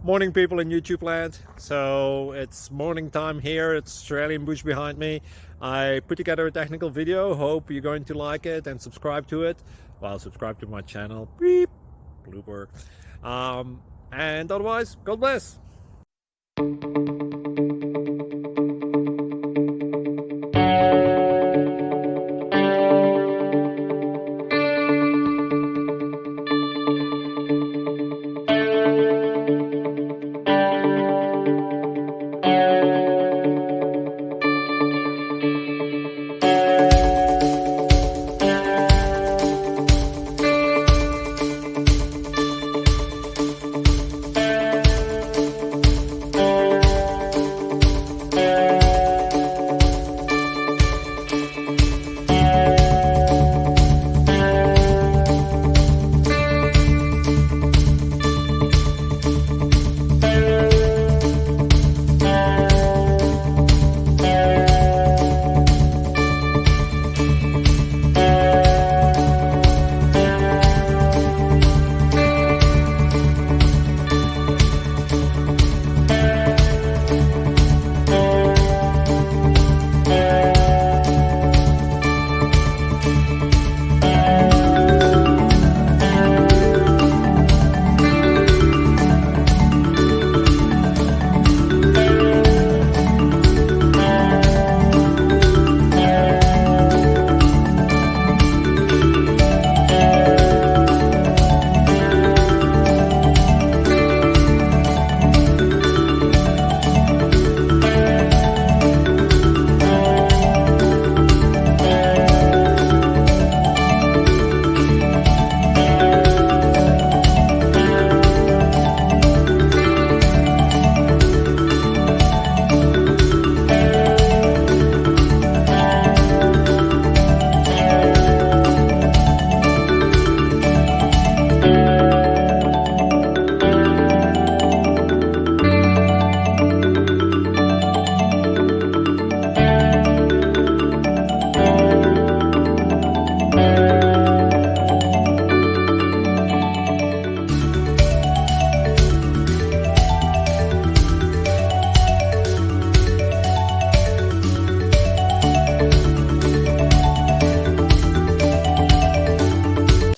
Morning, people in YouTube land. So it's morning time here. It's Australian bush behind me. I put together a technical video. Hope you're going to like it and subscribe to it. Well, subscribe to my channel. Beep. Blooper. And otherwise, God bless.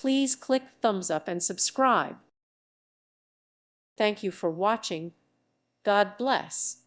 Please click thumbs up and subscribe. Thank you for watching. God bless.